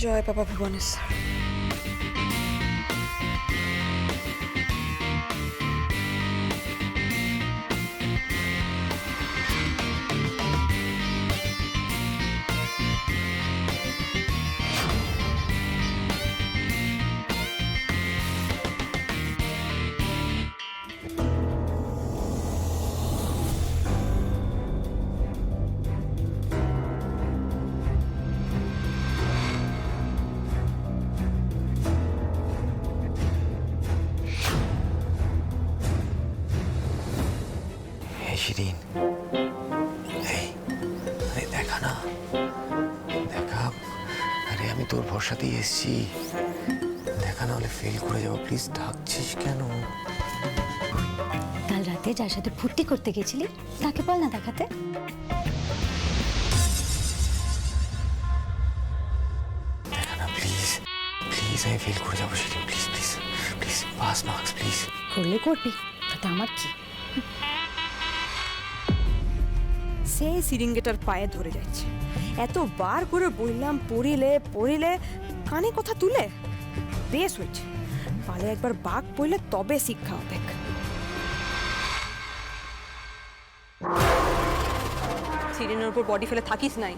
জয় বাবা ভুবনেশ্বর। শিরিন, এই আরে দেখা না, দেখা। আরে আমি তোর ভরসাতেই এসছি, দেখা না হলে ফেল করে যাবো। প্লিজ ডাকছিস কেন? কাল রাতে যার সাথে ফুর্তি করতে গেছিলি তাকে বল না দেখাতে। দেখা না প্লিজ, প্লিজ আমি ফেল করে যাবো Shirin, please please please, pass marks please. করলে করবি, তাতে আমার কি? সেই সিরিঙ্গেটার পায়ে ধরে যাচ্ছে। এতবার করে বললাম পড়িলে পড়িলে, কানে কথা তুলে। বেশ হয়েছে, পালে একবার বাঘ পড়লে তবে শিক্ষা হবে। সিরিনের উপর বডি ফেলে থাকিস নাই,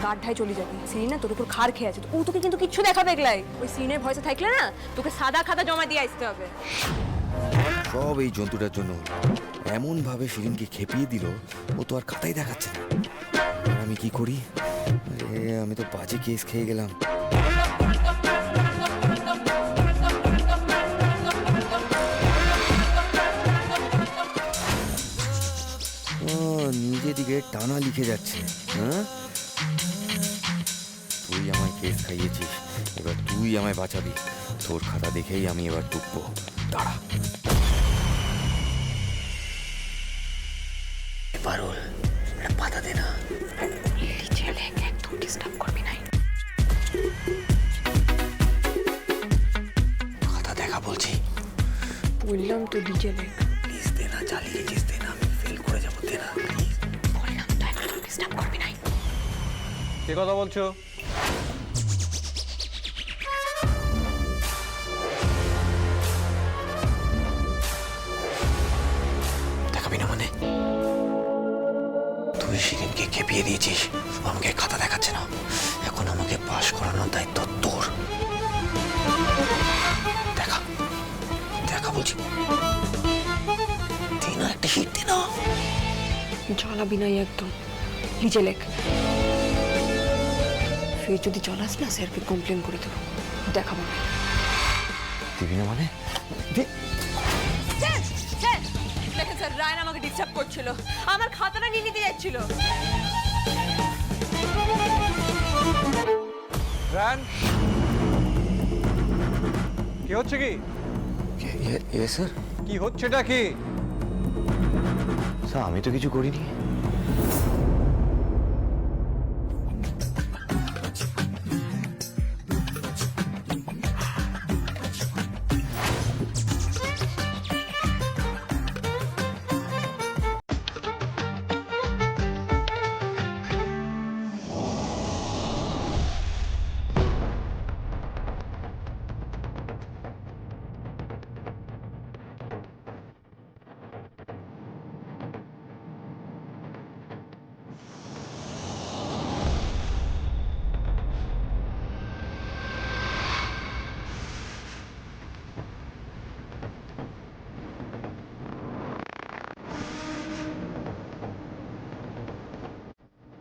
গাঢ়ায় চলে যাবে। সিরিনা তোর উপর খাড় খেয়ে আছে, ও তোকে কিন্তু কিচ্ছু দেখাবে এগলাই। ওই সিরিনের ভয়সে থাকলে না, তোকে সাদা খাতা জমা দিয়ে আসতে হবে। সব এই জন্তুটার জন্য এমন ভাবে শিরিনকে খেপিয়ে দিল, ও তো আর খাতাই দেখাচ্ছে না। আর আমি কি করি? আমি তো বাজে কেস খেয়ে গেলাম। নিজে দিকে টানা লিখে যাচ্ছে। হ্যাঁ, তুই আমায় কেস খাইয়েছিস, এবার তুই আমায় বাঁচাবি। তোর খাতা দেখেই আমি এবার টুকবো। দাঁড়া। পারুল, একটা পাতা দে না। ছেলে একদম ডিস্টার্ব করবি না। খাতা দেখা বলছি। বললাম তো ডিজে লেখ। প্লিজ দে না, চালিয়ে চিস দে না, আমি ফেল করে যাবো। দে না প্লিজ। বললাম তো একদম ডিস্টার্ব করবি না। কে কথা বলছো? দেখাবি না মানে? তুই শিরিনকে খেপিয়ে দিয়েছিস, আমাকে খাতা দেখাচ্ছে না। এখন আমাকে পাশ করানোর দায়িত্ব তোর। দেখা, দেখা বলছি। দে না, একটা হিট দে না। জ্বালাবি নাই একদম, নিজে লেখ। ফের যদি জ্বালাস না, স্যারকে কমপ্লেন করে দেবো। দেখাবো না। দিবি না মানে? দে। দেখেন স্যার, রায়ন আমাকে ডিস্টার্ব করছিল, আমার খাতাটা নিয়ে নিতে যাচ্ছিল। রান, কি হচ্ছে? কি স্যার, কি হচ্ছেটা কি? স্যার আমি তো কিছু করিনি।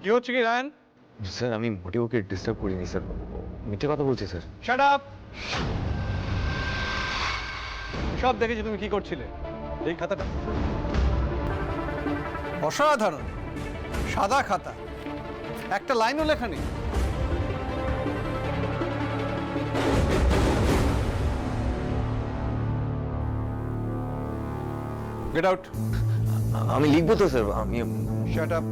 কি হচ্ছে কি রায়ন? স্যার আমি মোটেও ওকে ডিস্টার্ব করিনি স্যার, মিথ্যে কথা বলছি স্যার। Shut up! সব দেখেছি তুমি কি করছিলে। এই খাতাটা অসাধারণ, সাদা খাতা, একটা লাইনও লেখা নেই। Get out. আমি লিখবো তো স্যার। আমি শাট আপ!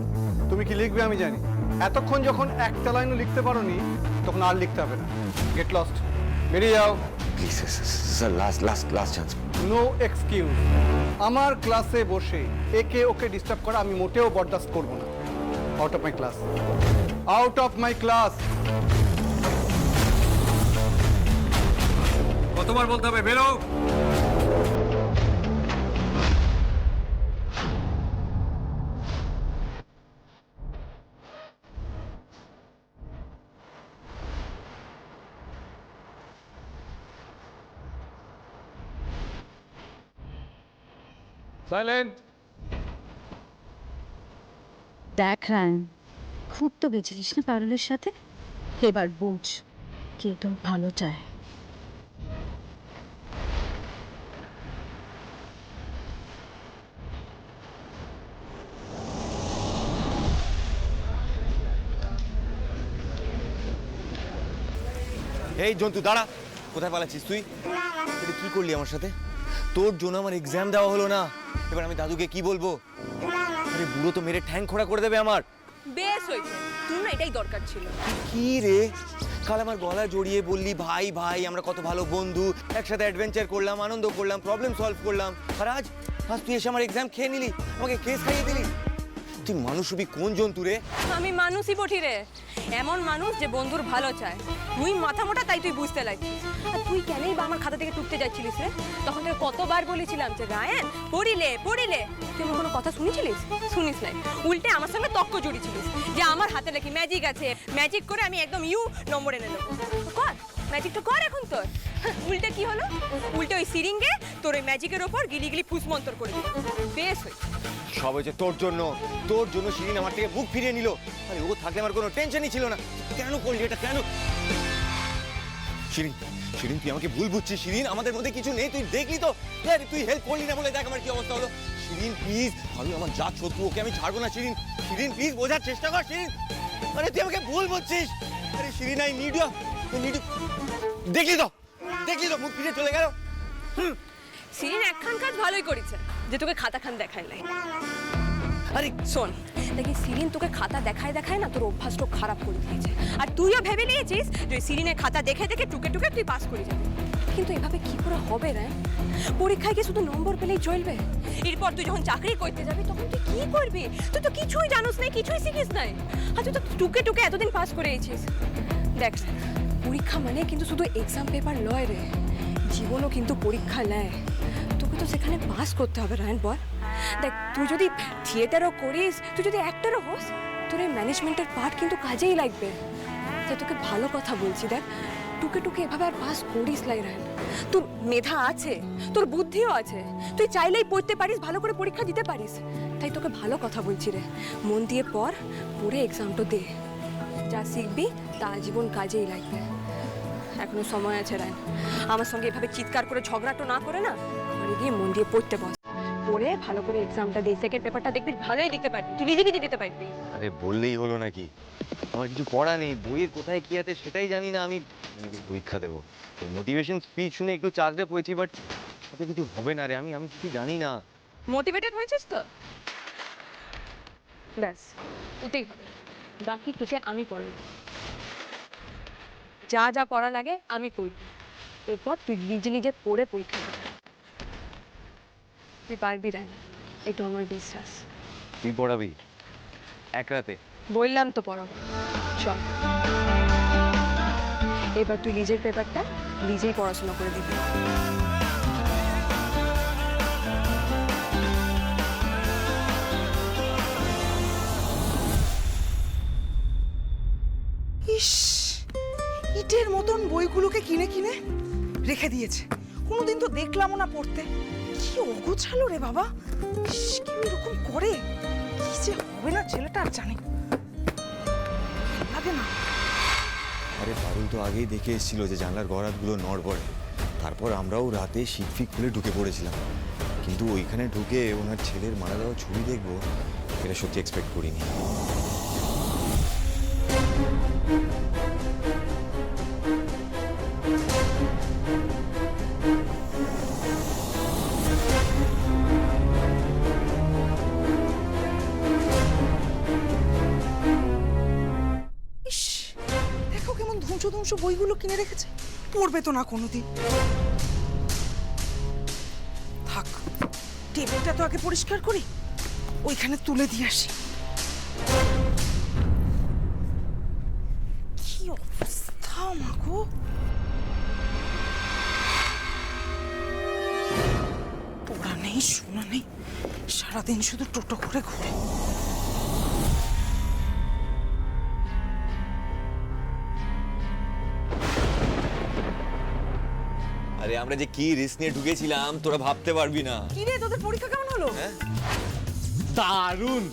তুমি কি লিখবে আমি জানি। এতক্ষণ যখন একটা লাইনও লিখতে পারোনি, তখন আর লিখতে হবে না। গেট লস্ট, বেরিয়ে যাও। Please sir, last chance. No excuse. আমার ক্লাসে বসে একে ওকে ডিস্টার্ব করা আমি মোটেও বরদাস্ত করব না। Out of my class, out of my class. কতবার বলতে হবে বেরো? সাইলেন্ট। দেখ রায়ন, খুব তো গেছিলিস না পারুলের সাথে, এবার বুঝ কে তোর ভালো চায়। এই জন্তু দাঁড়া, কোথায় পালাচ্ছিস তুই? তুই কি করলি আমার সাথে? তোর জন্য আমার এক্সাম দেওয়া হলো না, এবার আমি দাদুকে কি বলবো? আরে বুড়ো তো মেরে ঠ্যাং খোঁড়া করে দেবে আমার। বেশ হয়েছে, তোর না এটাই দরকার ছিল। কি রে, কাল আমার গলা জড়িয়ে বললি ভাই ভাই আমরা কত ভালো বন্ধু, একসাথে অ্যাডভেঞ্চার করলাম, আনন্দ করলাম, প্রবলেম সলভ করলাম, আর আজ তুই এসে আমার এক্সাম খেয়ে নিলি, আমাকে কেস খাইয়ে দিলি। তুই মানুষ হবি কোন জন্তু রে? আমি মানুষই বটি রে, এমন মানুষ যে বন্ধুর ভালো চায়। তুই মাথা মোটা তাই তুই বুঝতে লাগছিস। আর তুই কেনই বা আমার খাতা থেকে টুকতে যাচ্ছিলিস রে? তখন তোকে কতবার বলেছিলাম যে রায়ান পড়িলে পড়িলে, তুই আমার কোনো কথা শুনেছিলিস? শুনিস নাই, উল্টে আমার সঙ্গে তক্ক জড়িয়েছিলিস যে আমার হাতে নাকি ম্যাজিক আছে, ম্যাজিক করে আমি একদম ইউ নম্বর এনে দেবো। কর ম্যাজিকটা কর এখন তোর। উল্টে কি হলো? উল্টে ওই সিরিঙ্গে তোর ওই ম্যাজিকের ওপর গিলি গিলি ফুসমন্তর করে দিল। বেশ হয়েছে। সব হয়েছে তোর জন্য, তোর জন্য শিরিন আমার থেকে মুখ ফিরিয়ে নিল। আরে ও থাকলে আমার কোনো টেনশনই ছিল না। কেন করলি এটা, কেন? শিরিন, শিরিন তুই আমাকে ভুল বুঝছিস। শিরিন আমাদের মধ্যে কিছু নেই, তুই দেখলি তো। আরে তুই হেল্প করলি না বলে দেখ আমার কি অবস্থা হলো। শিরিন প্লিজ, আমি আমার জাত শত্রু, ওকে আমি ছাড়বো না। শিরিন, শিরিন প্লিজ বোঝার চেষ্টা কর। শিরিন, আরে তুই আমাকে ভুল বুঝছিস। আরে শিরিন আই নিড ইউ, দেখলি তো, দেখলি তো মুখ ফিরে চলে গেল। সিরিন একখান কাজ ভালোই করেছে যে তোকে খাতা খান দেখায় নাই। আরে শোন, দেখি সিরিন তোকে খাতা দেখায় দেখায় না তোর অভ্যাসটা খারাপ করে দিয়েছে। আর তুইও ভেবে নিয়েছিস যে সিরিনের খাতা দেখে দেখে টুকে টুকে তুই পাস করে যাবি। কিন্তু এভাবে কি করে হবে রে? পরীক্ষায় গিয়ে শুধু নম্বর পেলেই চলবে? এরপর তুই যখন চাকরি করতে যাবি তখন তুই কি করবি? তুই তো কিছুই জানোস নাই, কিছুই শিখিস নাই, আর তুই তো টুকে টুকে এতদিন পাস করে এসেছিস। দেখ, পরীক্ষা মানে কিন্তু শুধু এক্সাম পেপার লয় রে, জীবনও কিন্তু পরীক্ষা নেয়। তোকে তো সেখানে পাস করতে হবে রায়ন। বল, দেখ তুই যদি থিয়েটারও করিস, তুই যদি অ্যাক্টরও হোস, তোর এই ম্যানেজমেন্টের পার্ট কিন্তু কাজেই লাগবে। তাই তোকে ভালো কথা বলছি, দেখ টুকে টুকে এভাবে আর পাস করিস লাই রায়ন। তোর মেধা আছে, তোর বুদ্ধিও আছে, তুই চাইলেই পড়তে পারিস, ভালো করে পরীক্ষা দিতে পারিস। তাই তোকে ভালো কথা বলছি রে, মন দিয়ে পড়, পড়ে এক্সামটা দে। যা শিখবি তা জীবন কাজেই লাগবে। এখনো সময় আছে রায়ন, আমার সঙ্গে এভাবে চিৎকার করে ঝগড়াটা না করে না, ঘরে গিয়ে মন দিয়ে পড়তে বস। পড়ে ভালো করে এক্সামটা দে, সেকেন্ড পেপারটা দেখবি ভালোই দিতে পারবি, তুই নিজে নিজে দিতে পারবি। আরে বললেই হলো নাকি? আমার কিছু পড়া নেই, বইয়ের কোথায় কি আছে সেটাই জানি না। আমি পরীক্ষা দেবো, মোটিভেশন স্পিচ শুনে একটু চার্জে পড়েছি, বাট তাতে কিছু হবে না রে। আমি আমি কিছু জানি না। মোটিভেটেড হয়েছিস তো? ব্যাস, ওটাই হবে। বাকি তোকে আমি পড়াবো, যা যা পড়া লাগে আমি পড়বি। এরপর তুই নিজে নিজে পড়ে পরীক্ষা দিবি। তুই পারবি রায়, একটু আমার বিশ্বাস। তুই পড়াবি এক রাতে? বললাম তো পড়াবো, চল। এবার তুই নিজের পেপারটা নিজেই পড়াশোনা করে দিবি। ইস, ইটের মতন বইগুলোকে কিনে কিনে রেখে দিয়েছে, কোনোদিন তো দেখলামও না পড়তে। কি অগোছালো রে বাবা, ইস, কেউ এরকম করে? কি যে হবে না ছেলেটা আর জানে লাগে না। আরে পারুল তো আগেই দেখে এসেছিল যে জানলার গড়াতগুলো নড়বড়ে। তারপর আমরাও রাতে শীত ফিক খুলে ঢুকে পড়েছিলাম, কিন্তু ওইখানে ঢুকে ওনার ছেলের মারা যাওয়া ছবি দেখবো এটা সত্যি এক্সপেক্ট করিনি। ইস, দেখো কেমন ধ্বংস ধ্বংস বইগুলো কিনে রেখেছে, পড়বে তো না কোনোদিন। থাক, টেবিলটা তো আগে পরিষ্কার করি, ওইখানে তুলে দিয়ে আসি। কি অবস্থা মাগো! নেই শোনা নেই, সারাদিন শুধু টোটো করে ঘুরে। আরে আমরা যে কি রিস্ক নিয়ে ঢুকেছিলাম তোরা ভাবতে পারবি না। কি রে, তোদের পরীক্ষা কেমন হলো? দারুণ।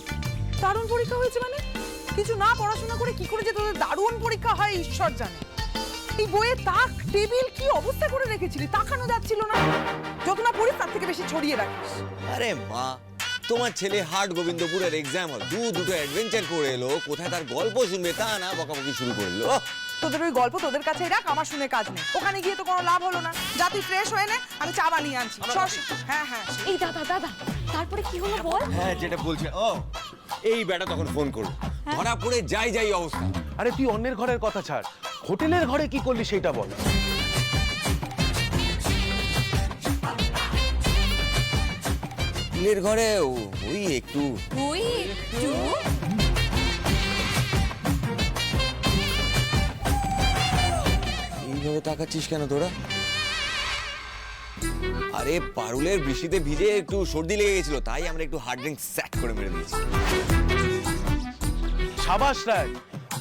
দারুণ পরীক্ষা হয়েছে মানে? কিছু না পড়াশোনা করে কি করে যে তোদের দারুণ পরীক্ষা হয় ঈশ্বর জানে। এই বইয়ে তাক টেবিল কি অবস্থা করে রেখেছিলি, তাকানো যাচ্ছিল না। যত না পড়িস তার থেকে বেশি ছড়িয়ে রাখিস। আরে মা, তোমার ছেলে হাট গোবিন্দপুরের এক্সাম হল, দুটো অ্যাডভেঞ্চার করে এলো, কোথায় তার গল্প শুনবে তা না বকাবকি শুরু করলো। তোদের ওই গল্প তোদের কাছেই রাখ, আমার শুনে কাজ নেই। ওখানে গিয়ে তো কোনো লাভ হলো না। যা তুই ফ্রেশ হয়ে নে, আমি চা বানিয়ে আনছি। হ্যাঁ হ্যাঁ। এই দাদা দাদা, তারপরে কি হলো বল? হ্যাঁ যেটা বলছে, ও এই বেটা তখন ফোন করলো, ধরা পড়ে যাই অবস্থা। আরে তুই অন্যের ঘরের কথা ছাড়, হোটেলের ঘরে কি করলি সেটা বল। ছেলের ঘরে ওই একটু এইভাবে তাকাচ্ছিস কেন তোরা? আরে পারুলের বৃষ্টিতে ভিজে একটু সর্দি লেগে গেছিল, তাই আমরা একটু হার্ড ড্রিঙ্ক স্যাক করে মেরে দিয়েছি। সাবাস রায়,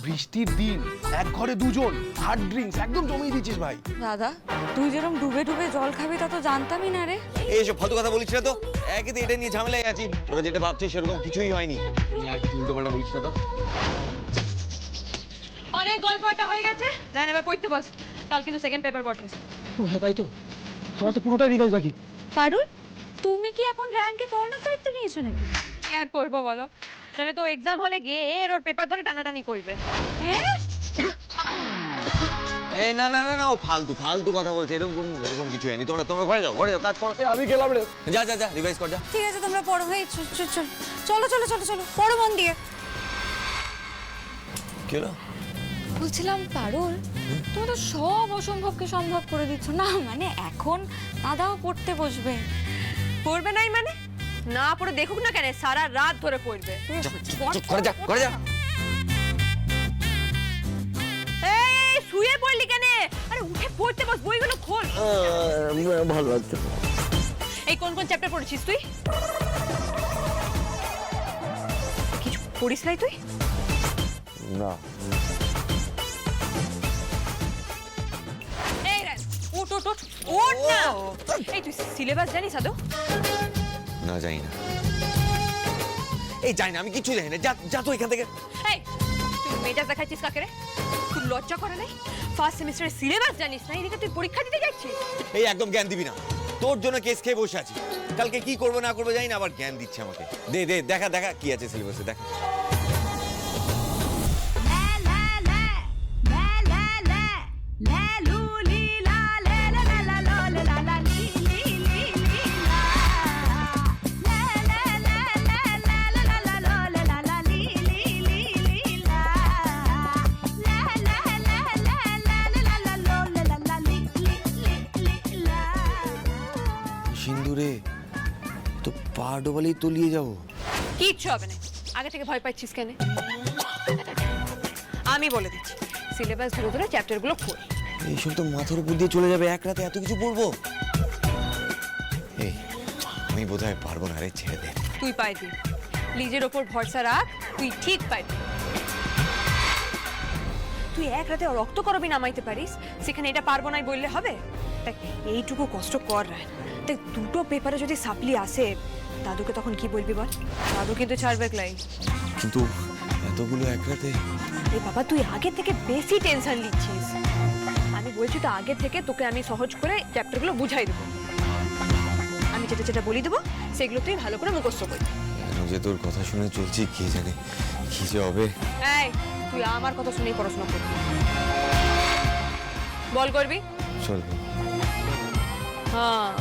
বৃষ্টির দিন এক ঘরে দুজন, হার্ড ড্রিঙ্কস একদম জমিয়ে দিয়েছিস ভাই। দাদা, তুই যেরকম ডুবে ডুবে জল খাবি তা তো জানতামই না রে। এইসব ফালতু কথা বলিস না তো, একে তো এটা নিয়ে ঝামেলায় আছি। তোরা যেটা ভাবছিস সেরকম কিছুই হয়নি। উল্টো পাল্টা বলিস না তো। অনেক গল্পটা হয়ে গেছে, জান এবার পড়তে বস। কাল কিন্তু সেকেন্ড পেপার বটে। হ্যাঁ তাই তো, তোমার তো পুরোটাই রিভাইজ বাকি। পারুল, তুমি কি এখন র্যাঙ্কে পড়ানোর দায়িত্ব নিয়েছো নাকি? কি আর করবো বলো, তাহলে তো এক্সাম হলে গিয়ে এর ওর পেপার ধরে টানাটানি করবে। হ্যাঁ এই না ও ফালতু কথা বলছে, এরকম কিছু হয়নি। তোমরা ঘরে যাও কাজ করো। আমি গেলাম রে। যা রিভাইজ কর যা। ঠিক আছে, তোমরা পড়ো। ভাই চলো চলো চলো চলো পড়ো মন দিয়ে। কি হলো? বলছিলাম পারুল, তুমি তো সব অসম্ভবকে সম্ভব করে দিচ্ছ না। মানে এখন দাদাও পড়তে বসবে। পড়বে নাই মানে? না পড়ে দেখুক না কেন, সারা রাত ধরে পড়বে। করে যা। এই শুয়ে পড়লি কেন? আরে উঠে পড়তে বস, বইগুলো খোল। ভালো লাগছে। এই কোন চ্যাপ্টার পড়েছিস তুই? কিছু পড়িস নাই তুই? না। এই রাত, ওঠ না। এই তুই সিলেবাস জানিস আদৌ? না জানি না। এই জানি না, আমি কিছু জানি না। যা তো এখান থেকে। এই তুই মেজাজ দেখাচ্ছিস কাকে রে? তুই লজ্জা করে নাই? ফার্স্ট সেমিস্টারের সিলেবাস জানিস না, এদিকে তুই পরীক্ষা দিতে যাচ্ছিস। এই একদম জ্ঞান দিবি না, তোর জন্য কেস খেয়ে বসে আছি। কালকে কি করবো না করবো জানি না, আবার জ্ঞান দিচ্ছে আমাকে। দে দেখা কি আছে সিলেবাসে, দেখা। সিন্দুরে তো পা ডোবালেই তলিয়ে যাবো। কিচ্ছু হবে না, আগে থেকে ভয় পাচ্ছিস কেন? আমি বলে দিচ্ছি, সিলেবাস ধরে ধরে চ্যাপ্টারগুলো খোল। এইসব তো মাথার উপর দিয়ে চলে যাবে, এক রাতে এত কিছু পড়বো। এই আমি বোধহয় পারবো না রে, ছেড়ে দে। তুই পাইবি, নিজের ওপর ভরসা রাখ, তুই ঠিক পাইবি। তুই এক রাতে রক্ত করবি নামাইতে পারিস, সেখানে এটা পারবো নাই বললে হবে? দেখ এইটুকু কষ্ট কর রায়। দেখ দুটো পেপারে যদি সাপ্লি আসে, দাদুকে তখন কি বলবি বল? দাদু কিন্তু ছাড়বে ক্লাই। কিন্তু এতগুলো এক রাতে। এই বাবা, তুই আগে থেকে বেশি টেনশন নিচ্ছিস। আমি বলছি তো, আগে থেকে তোকে আমি সহজ করে চ্যাপ্টারগুলো বুঝাই দেবো। আমি যেটা বলি দেবো সেগুলো তুই ভালো করে মুখস্থ করবি। কেন যে তোর কথা শুনে চলছি, কে জানে কি যে হবে। এই তুই আমার কথা শুনেই পড়াশোনা করবি, বল করবি? চলবে। হ্যাঁ।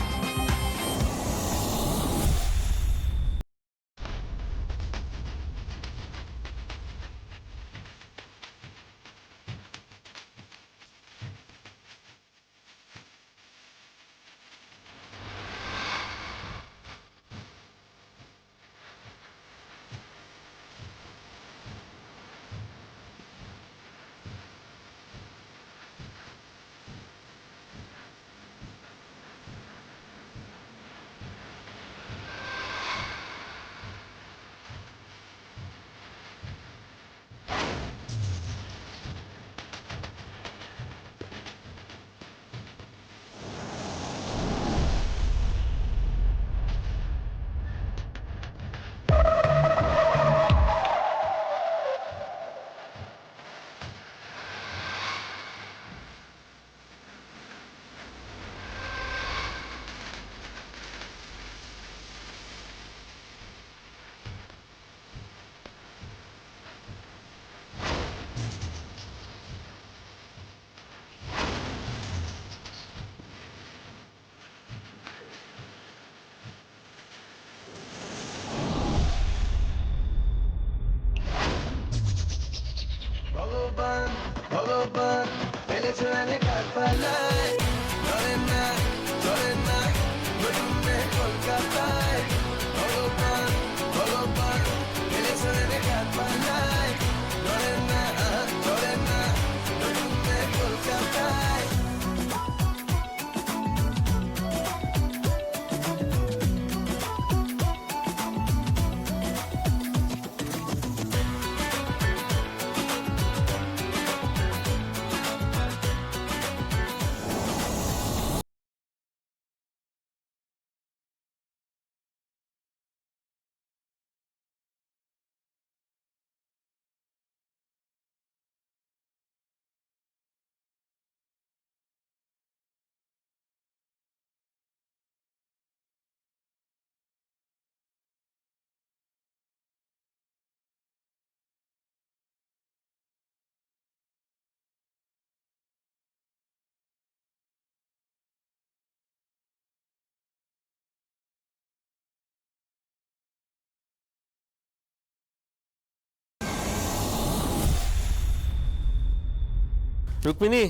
রুক্মিণী,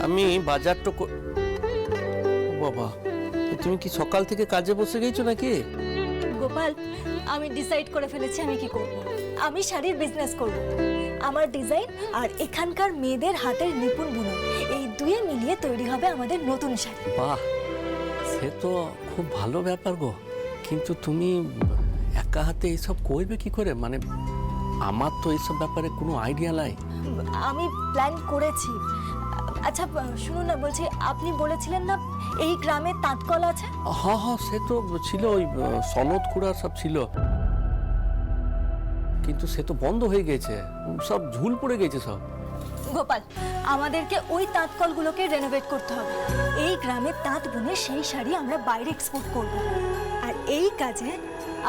আমি বাজারটা ও বাবা, তুমি কি সকাল থেকে কাজে বসে গেছো নাকি? গোপাল, আমি ডিসাইড করে ফেলেছি আমি কি করব। আমি শাড়ির বিজনেস করব। আমার ডিজাইন আর এখানকার মেয়েদের হাতের নিপুণ বুনন, এই দুয়ে মিলিয়ে তৈরি হবে আমাদের নতুন শাড়ি। বাহ, সে তো খুব ভালো ব্যাপার গো। কিন্তু তুমি একা হাতে এইসব করবে কি করে? মানে আমার তো এইসব ব্যাপারে কোনো আইডিয়া নাই। আমি প্ল্যান করেছি। আচ্ছা শুনুন না, বলছি আপনি বলেছিলেন না এই গ্রামে তাঁতকল আছে? হ্যাঁ হ্যাঁ, সে তো ছিল, ওই সনদ কুড়া সব ছিল, কিন্তু সে তো বন্ধ হয়ে গেছে, সব ঝুল পড়ে গেছে সব। গোপাল, আমাদেরকে ওই তাঁতকলগুলোকে রেনোভেট করতে হবে। এই গ্রামে তাঁত বুনে সেই শাড়ি আমরা বাইরে এক্সপোর্ট করব। আর এই কাজে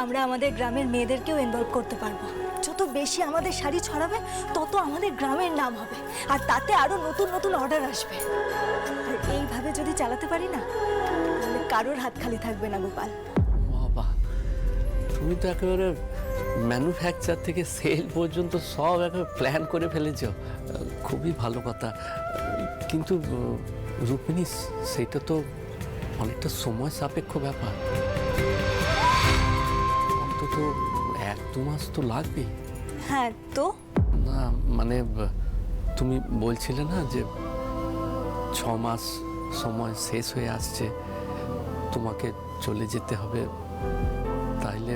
আমরা আমাদের গ্রামের মেয়েদেরকেও ইনভলভ করতে পারবো। যত বেশি আমাদের শাড়ি ছড়াবে তত আমাদের গ্রামের নাম হবে, আর তাতে আরো নতুন নতুন অর্ডার আসবে। আর এইভাবে যদি চালাতে পারি না, তাহলে কারোর হাত খালি থাকবে না গোপাল। বাবা, তুমি তো একেবারে ম্যানুফ্যাকচার থেকে সেল পর্যন্ত সব একেবারে প্ল্যান করে ফেলেছো। খুবই ভালো কথা। কিন্তু রুক্মিণী, সেটা তো অনেকটা সময় সাপেক্ষ ব্যাপার। অন্তত 1-2 মাস তো লাগবে। হ্যাঁ তো না মানে তুমি বলছিলে না যে 6 মাস সময় শেষ হয়ে আসছে, তোমাকে চলে যেতে হবে, তাইলে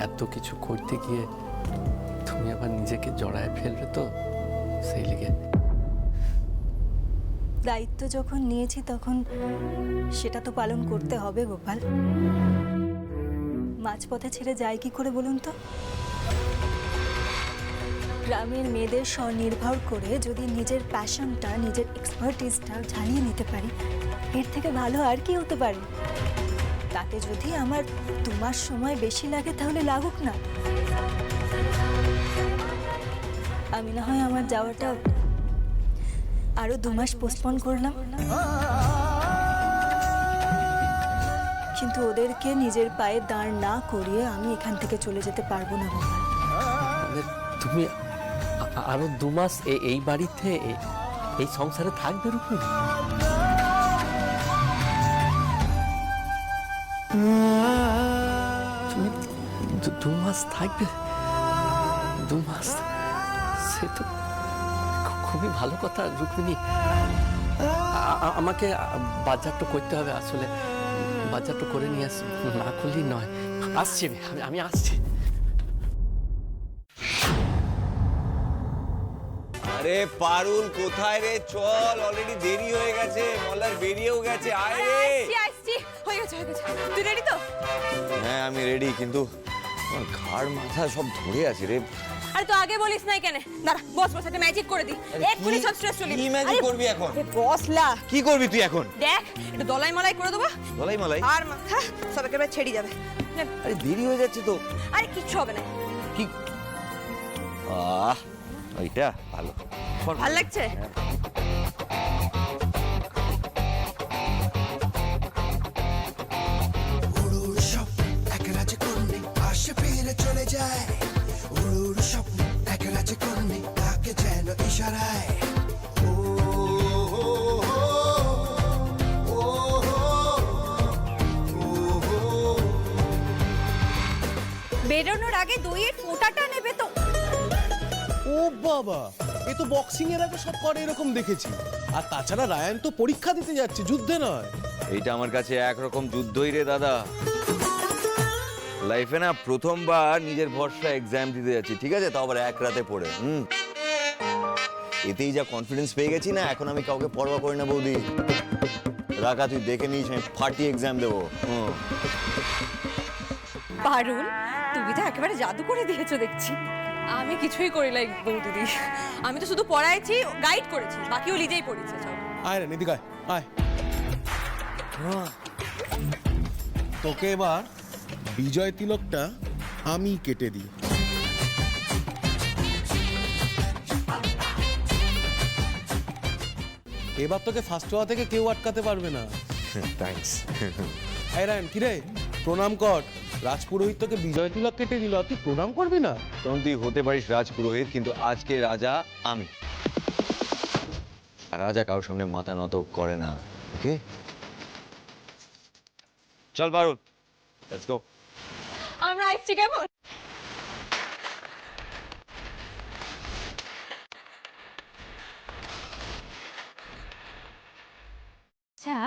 এত কিছু করতে গিয়ে তুমি আবার নিজেকে জড়ায় ফেলবে তো, সেই লিগে। দায়িত্ব যখন নিয়েছি তখন সেটা তো পালন করতে হবে গোপাল। মাঝপথে ছেড়ে যায় কি করে বলুন তো? গ্রামের মেয়েদের স্বনির্ভর করে যদি নিজের প্যাশনটা, নিজের এক্সপার্টিসটা ঝালিয়ে নিতে পারি, এর থেকে ভালো আর কি হতে পারে? তাতে যদি আমার 2 মাস সময় বেশি লাগে তাহলে লাগুক না। আমি না হয় আমার যাওয়াটা আরো 2 মাস পোস্টপোন করলাম, কিন্তু ওদেরকে নিজের পায়ে দাঁড় না করিয়ে আমি এখান থেকে চলে যেতে পারবো না গোপাল। মানে তুমি আরো 2 মাস এই বাড়িতে, এই সংসারে থাকবে রুক্মিণী? তুমি 2 মাস থাকবে? 2 মাস, সে তো খুবই ভালো কথা রুক্মিণী। আমাকে বাজারটা করতে হবে, আসলে বাজারটা করে নিয়ে আসি, না করলেই নয়। আসছি আমি আসছি। আরে পারুল, কোথায় রে? চল, অলরেডি দেরি হয়ে গেছে, মল্লার বেরিয়েও গেছে। আয় রে। আসছি, হয়ে গেছে। তুই রেডি তো? হ্যাঁ আমি রেডি, কিন্তু আমার ঘাড় মাথা সব ধরে আছে রে। আরে তো আগে বলিস নাই কেন? দাঁড়া, বস একটা ম্যাজিক করে দি, এক্ষুনি সব স্ট্রেস চলে কি ম্যাজিক করবি এখন? বস লা, কি করবি তুই এখন? দেখ একটু দলাই মালাই করে দেবো, বলাই মালাই? আর মাথা সব একেবারে ছেড়ে যাবে। নে। আরে দেরি হয়ে যাচ্ছে তো। আরে কিচ্ছু হবে না। কি ওইটা ভালো, ভাল লাগছে? উড়ুর স্বপ্ন এক রাজে কন্যে আসে ফিরে চলে যায়। উড়ুর স্বপ্ন এক রাজে কন্যে তাকে যেন ইশারা कराए ओ हो हो বেরোনোর আগে দইয়ের ফোঁটাটা নেবে তো। ও বাবা, এ তো বক্সিং এর আগে সব করে এরকম দেখেছি। আর তাছাড়া রায়ান তো পরীক্ষা দিতে যাচ্ছে, যুদ্ধে নয়। এইটা আমার কাছে একরকম যুদ্ধই রে দাদা। লাইফে না প্রথমবার নিজের ভরসা এক্সাম দিতে যাচ্ছি, ঠিক আছে, তাও আবার এক রাতে পড়ে। এতেই যা কনফিডেন্স পেয়ে গেছি না, এখন আমি কাউকে পরোয়া করি না বৌদি। রাখা, তুই দেখে নিস, আমি ফাটিয়ে এক্সাম দেবো। পারুল, তুমি তো একেবারে জাদু করে দিয়েছো দেখছি। আমি কিছুই করি লাই বৌদিদি, আমি তো শুধু পড়াইছি, গাইড করেছি, বাকিও নিজেই পড়েছে সব। আয় রে নিদিক, আয়। তোকে এবার বিজয় তিলকটা আমি কেটে দিই। এবার তোকে ফার্স্ট হওয়া থেকে কেউ আটকাতে পারবে না। থ্যাঙ্কস। আয় রায়ন, কিরে প্রণাম কর। রাজপুরোহিত তোকে বিজয় তিলক কেটে দিল, তুই প্রণাম করবি না? তখন তুই হতে পারিস রাজপুরোহিত, কিন্তু আজকে রাজা আমি। আর রাজা কারোর সামনে মাথা নত করে না। ওকে, চল পারুল, লেটস গো। আমরা আসছি কেমন? আচ্ছা,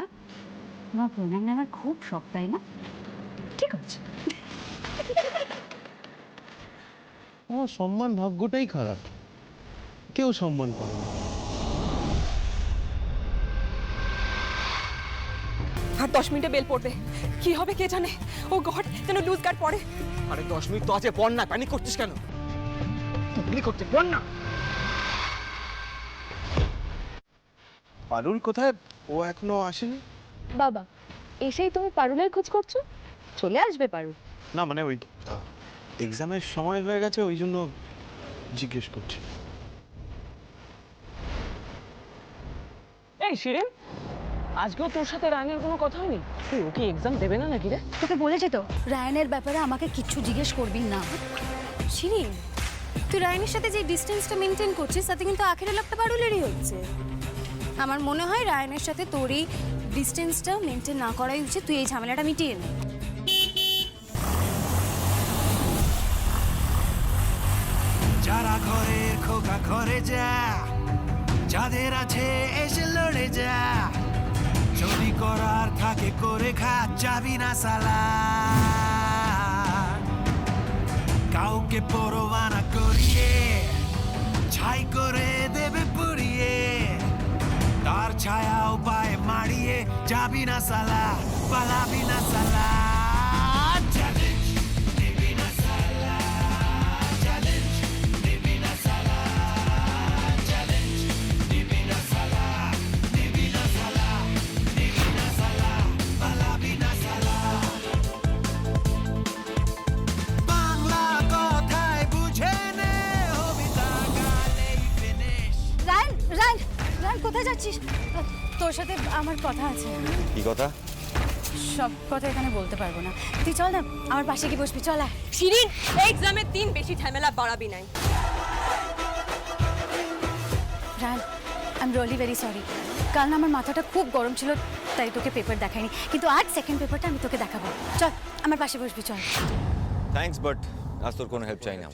তোমার প্রণাম নেওয়ার খুব শখ, তাই না? ঠিক আছে। আমার সম্মান ভাগ্যটাই খারাপ, কেউ সম্মান করে না। আর 10 মিনিটে বেল পড়বে, কি হবে কে জানে। ও গড, যেন লুজ গার্ড পড়ে। আরে 10 মিনিট তো আছে, পড় না। প্যানিক করছিস কেন? প্যানিক করছিস, পড় না। পারুল কোথায়? ও এখনো আসেনি। বাবা, এসেই তুমি পারুলের খোঁজ করছো? চলে আসবে পারুল। না মানে ওই এক্সামের সময় হয়ে গেছে, ওই জন্য জিজ্ঞেস করছি। এই শিরিন, আজকেও তোর সাথে রায়নের কোনো কথা হয়নি? তুই ওকে এক্সাম দেবে না নাকি রে? তোকে বলেছে তো রায়ানের ব্যাপারে আমাকে কিচ্ছু জিজ্ঞেস করবি না। শিরিন, তুই রায়ানের সাথে যে ডিস্টেন্সটা মেনটেন করছিস তাতে কিন্তু আখেরে লোকটা পারুলেরই হচ্ছে। আমার মনে হয় রায়ানের সাথে তোর এই ডিস্টেন্সটা মেনটেন না করাই উচিত। তুই এই ঝামেলাটা মিটিয়ে নে। যারা ঘরের খোকা ঘরে যা, যাদের আছে এসে লড়ে যা, চুরি করার থাকে করে খা, যাবি না সালা। কাউকে পরোয়া না করিয়ে ছাই করে দেবে পুড়িয়ে, তার ছায়াও পায়ে মারিয়ে, যাবি না সালা, পালাবি না সালা। রায়ান, রায়ান, রায়ান কোথায় যাচ্ছিস? তোর সাথে আমার কথা আছে। কি কথা? সব কথা এখানে বলতে পারবো না। তুই চল না, আমার পাশে কি বসবি, চল আয়। শিরিন, এক্সামের দিন বেশি ঝামেলা বাড়াবি নাই। Ryan, I am really very sorry. কাল না আমার মাথাটা খুব গরম ছিল, তাই তোকে পেপার দেখাইনি, কিন্তু আজ সেকেন্ড পেপারটা আমি তোকে দেখাবো। চল আমার পাশে বসবি, চল। থ্যাঙ্কস, বাট আজ তোর কোনো হেল্প চাই না।